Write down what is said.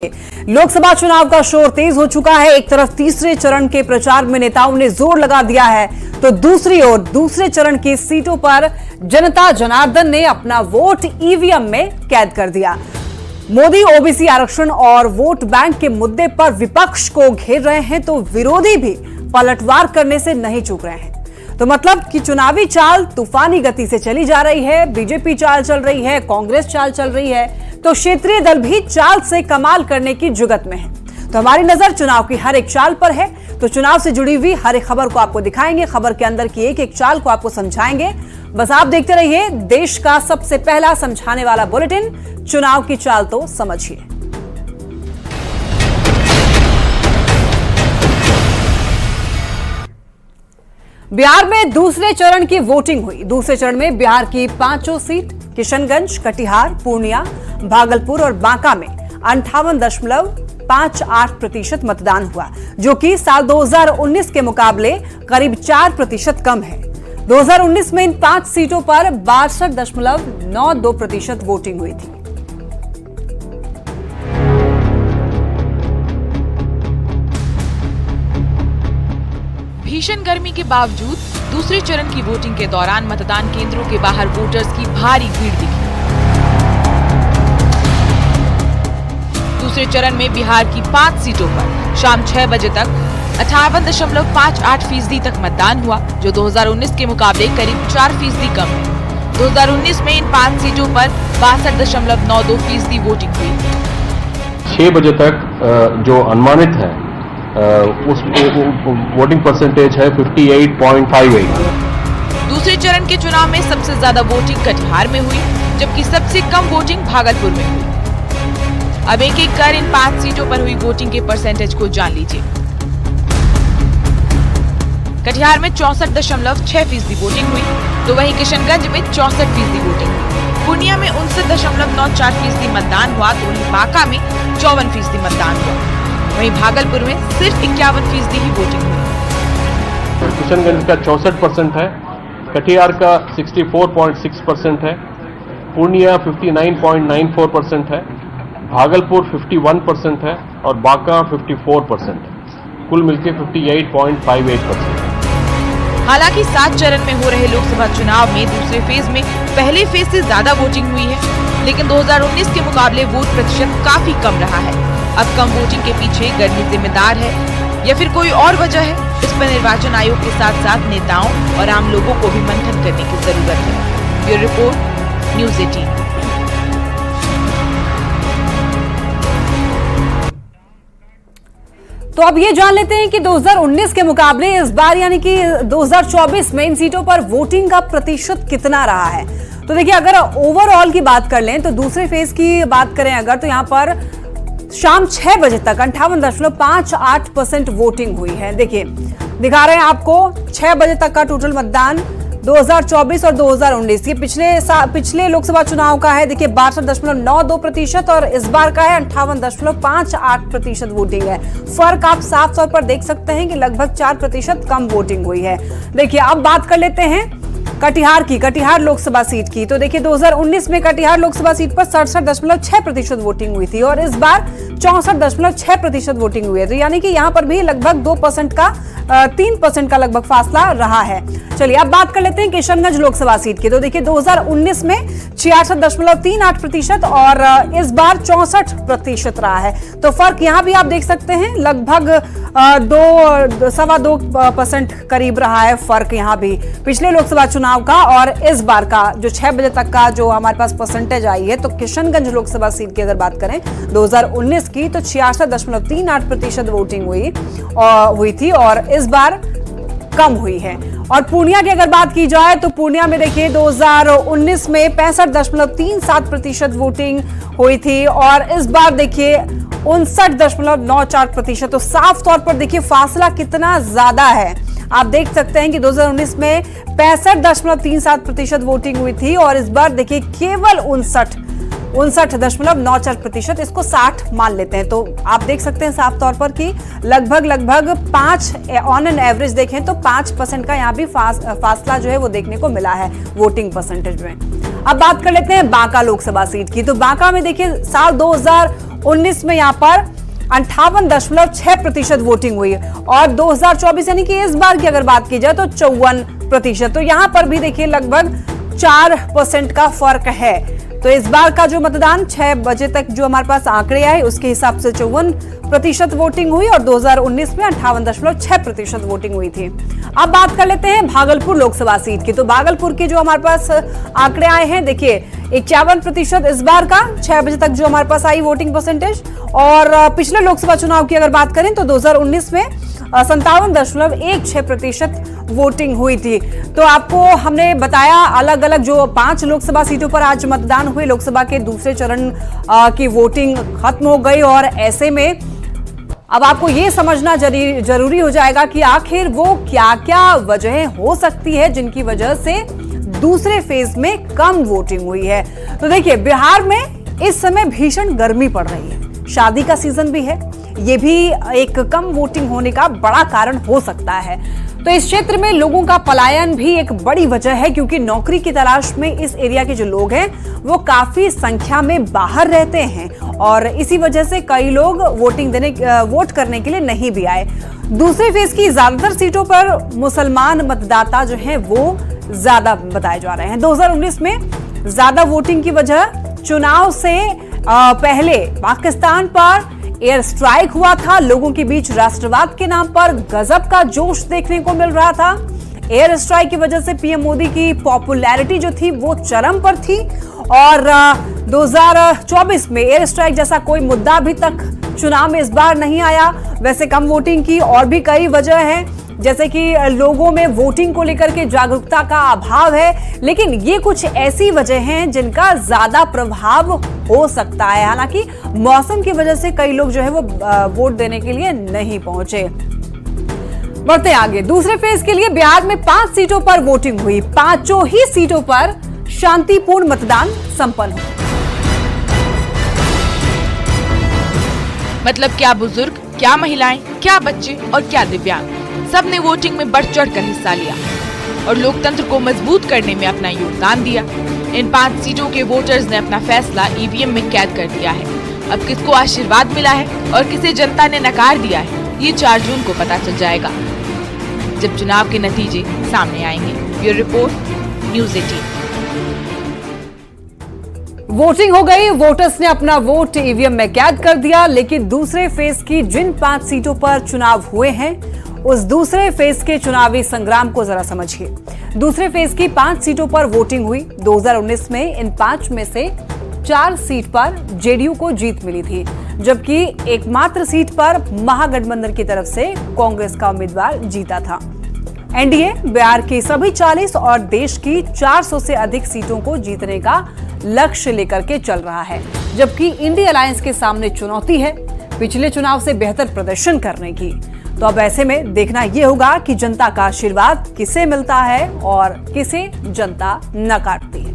लोकसभा चुनाव का शोर तेज हो चुका है। एक तरफ तीसरे चरण के प्रचार में नेताओं ने जोर लगा दिया है, तो दूसरी ओर दूसरे चरण की सीटों पर जनता जनार्दन ने अपना वोट ईवीएम में कैद कर दिया। मोदी ओबीसी आरक्षण और वोट बैंक के मुद्दे पर विपक्ष को घेर रहे हैं, तो विरोधी भी पलटवार करने से नहीं चूक रहे हैं। तो मतलब कि चुनावी चाल तूफानी गति से चली जा रही है। बीजेपी चाल चल रही है, कांग्रेस चाल चल रही है, तो क्षेत्रीय दल भी चाल से कमाल करने की जुगत में है। तो हमारी नजर चुनाव की हर एक चाल पर है, तो चुनाव से जुड़ी हुई हर एक खबर को आपको दिखाएंगे, खबर के अंदर की एक एक चाल को आपको समझाएंगे। बस आप देखते रहिए देश का सबसे पहला समझाने वाला बुलेटिन, चुनाव की चाल तो समझिए। बिहार में दूसरे चरण की वोटिंग हुई। दूसरे चरण में बिहार की 5 सीट किशनगंज, कटिहार, पूर्णिया, भागलपुर और बांका में 58.58% मतदान हुआ, जो कि साल 2019 के मुकाबले करीब 4% कम है। 2019 में इन 5 सीटों पर 62.92% वोटिंग हुई थी। भीषण गर्मी के बावजूद दूसरे चरण की वोटिंग के दौरान मतदान केंद्रों के बाहर वोटर्स की भारी भीड़ दिखी। दूसरे चरण में बिहार की 5 सीटों पर शाम 6 बजे तक 58.58% तक मतदान हुआ, जो 2019 के मुकाबले करीब 4% कम है। 2019 में इन 5 सीटों पर 62.92% वोटिंग हुई। 6 बजे तक जो अनुमानित है उस वोटिंग परसेंटेज है 58.58। दूसरे चरण के चुनाव में सबसे ज्यादा वोटिंग कटिहार में हुई, जबकि सबसे कम वोटिंग भागलपुर में हुई। अब एक एक कर इन 5 सीटों पर हुई वोटिंग के परसेंटेज को जान लीजिए। कटिहार में 64.6% वोटिंग हुई, तो वहीं किशनगंज में 64% वोटिंग हुई। पूर्णिया में 59.94% मतदान हुआ, तो वहीं बांका में 54% मतदान हुआ। वहीं भागलपुर में सिर्फ 51% ही वोटिंग हुई। किशनगंज का 64% है, कटिहार का 64.6% है, पूर्णिया 59.94% है, भागलपुर 51% है और बांका 54% है। कुल मिलकर 58.58%। हालांकि 7 चरण में हो रहे लोकसभा चुनाव में दूसरे फेज में पहले फेज से ज्यादा वोटिंग हुई है, लेकिन 2019 के मुकाबले वोट प्रतिशत काफी कम रहा है। अब कम वोटिंग के पीछे गर्मी जिम्मेदार है या फिर कोई और वजह है, इस पर निर्वाचन आयोग के साथ साथ नेताओं और आम लोगों को भी मंथन करने की जरूरत है। Bureau report, news 18। तो अब ये जान लेते हैं कि 2019 के मुकाबले इस बार यानी कि 2024 में इन सीटों पर वोटिंग का प्रतिशत कितना रहा है। तो देखिए, अगर ओवरऑल की बात कर लें तो दूसरे फेज की बात करें अगर, तो यहां पर शाम 6 बजे तक 58.58% वोटिंग हुई है। देखिए, दिखा रहे हैं आपको 6 बजे तक का टोटल मतदान 2024 और 2019 ये पिछले लोकसभा चुनाव का है। देखिए 62.92% और इस बार का है 58.58% वोटिंग है। फर्क आप साफ तौर पर देख सकते हैं कि लगभग 4% कम वोटिंग हुई है। देखिए, अब बात कर लेते हैं कटिहार लोकसभा सीट की। तो देखिए 2019 में कटिहार लोकसभा सीट पर 67.6% वोटिंग हुई थी और इस बार 64.6% वोटिंग हुई है। तो यानी कि यहाँ पर भी लगभग 3% का लगभग फासला रहा है। चलिए अब बात कर लेते हैं किशनगंज लोकसभा सीट की। तो देखिए 2019 में 66.38% और इस बार 64% रहा है। तो फर्क यहाँ भी आप देख सकते हैं, लगभग 2.25% करीब रहा है फर्क यहाँ भी पिछले लोकसभा चुनाव का और इस बार का जो 6 बजे तक का जो हमारे पास परसेंटेज आई है। तो किशनगंज लोकसभा सीट की अगर बात करें 2019 की तो 66.38% वोटिंग हुई थी और इस बार कम हुई है। और पूर्णिया की अगर बात की जाए तो पूर्णिया में देखिए 2019 में 65.37% वोटिंग हुई थी और इस बार देखिए 59.94%। तो साफ तौर पर देखिए फासला कितना ज्यादा है। आप देख सकते हैं कि 2019 में 65.37% वोटिंग हुई थी और इस बार देखिए केवल 59.94%, इसको 60 मान लेते हैं। तो आप देख सकते हैं साफ तौर पर कि लगभग 5 ऑन एन एवरेज देखें तो 5% का यहाँ भी फासला जो है वो देखने को मिला है वोटिंग परसेंटेज में। अब बात कर लेते हैं बांका लोकसभा सीट की। तो बांका में देखिए साल 2019 में यहाँ पर 58.6% वोटिंग हुई और 2024 यानी कि इस बार की अगर बात की जाए तो 54%। तो यहाँ पर भी देखिए लगभग 4% का फर्क है। तो इस बार का जो मतदान 6 बजे तक जो हमारे पास आंकड़े आए उसके हिसाब से 54% वोटिंग हुई और 2019 में 58.6% वोटिंग हुई थी। अब बात कर लेते हैं भागलपुर लोकसभा सीट की। तो भागलपुर के जो हमारे पास आंकड़े आए हैं, देखिए 51% इस बार का 6 बजे तक जो हमारे पास आई वोटिंग परसेंटेज। और पिछले लोकसभा चुनाव की अगर बात करें तो 2019 में 57.16% वोटिंग हुई थी। तो आपको हमने बताया अलग अलग जो 5 लोकसभा सीटों पर आज मतदान हुए, लोकसभा के दूसरे चरण की वोटिंग खत्म हो गई और ऐसे में अब आपको ये समझना जरूरी हो जाएगा कि आखिर वो क्या क्या वजह हो सकती है जिनकी वजह से दूसरे फेज में कम वोटिंग हुई है। तो देखिए बिहार में इस समय भीषण गर्मी पड़ रही है, शादी का सीजन भी है, ये भी एक कम वोटिंग होने का बड़ा कारण हो सकता है। तो इस क्षेत्र में लोगों का पलायन भी एक बड़ी वजह है क्योंकि नौकरी की तलाश में इस एरिया के जो लोग हैं वो काफी संख्या में बाहर रहते हैं और इसी वजह से कई लोग वोट करने के लिए नहीं भी आए। दूसरे फेज की ज्यादातर सीटों पर मुसलमान मतदाता जो हैं वो ज्यादा बताए जा रहे हैं। 2019 में ज्यादा वोटिंग की वजह चुनाव से पहले पाकिस्तान पर एयर स्ट्राइक हुआ था, लोगों के बीच राष्ट्रवाद के नाम पर गजब का जोश देखने को मिल रहा था। एयर स्ट्राइक की वजह से पीएम मोदी की पॉपुलैरिटी जो थी वो चरम पर थी और 2024 में एयर स्ट्राइक जैसा कोई मुद्दा अभी तक चुनाव में इस बार नहीं आया। वैसे कम वोटिंग की और भी कई वजह है, जैसे कि लोगों में वोटिंग को लेकर के जागरूकता का अभाव है, लेकिन ये कुछ ऐसी वजह हैं जिनका ज्यादा प्रभाव हो सकता है। हालांकि मौसम की वजह से कई लोग जो है वो वोट देने के लिए नहीं पहुंचे। बढ़ते आगे, दूसरे फेज के लिए बिहार में 5 सीटों पर वोटिंग हुई, 5 ही सीटों पर शांतिपूर्ण मतदान संपन्न हुआ। मतलब क्या बुजुर्ग, क्या महिलाएं, क्या बच्चे और क्या दिव्यांग, सबने वोटिंग में बढ़ चढ़ कर हिस्सा लिया और लोकतंत्र को मजबूत करने में अपना योगदान दिया। इन 5 सीटों के वोटर्स ने अपना फैसला ईवीएम में कैद कर दिया है। अब किसको आशीर्वाद मिला है और किसे जनता ने नकार दिया है, ये 4 जून को पता चल जाएगा जब चुनाव के नतीजे सामने आएंगे। Bureau report, news 18। वोटिंग हो गई, वोटर्स ने अपना वोट ईवीएम में कैद कर दिया, लेकिन दूसरे फेज की जिन 5 सीटों पर चुनाव हुए हैं उस दूसरे फेज के चुनावी संग्राम को जरा समझिए। दूसरे फेज की 5 सीटों पर वोटिंग हुई। 2019 में इन 5 में से 4 सीट पर जेडीयू को जीत मिली थी, जबकि एकमात्र सीट पर महागठबंधन की तरफ से कांग्रेस का उम्मीदवार जीता था। एनडीए बिहार की सभी 40 और देश की 400 से अधिक सीटों को जीतने का लक्ष्य लेकर के चल रहा है, जबकि इंडिया अलायंस के सामने चुनौती है पिछले चुनाव से बेहतर प्रदर्शन करने की। तो अब ऐसे में देखना यह होगा कि जनता का आशीर्वाद किसे मिलता है और किसे जनता नकारती है।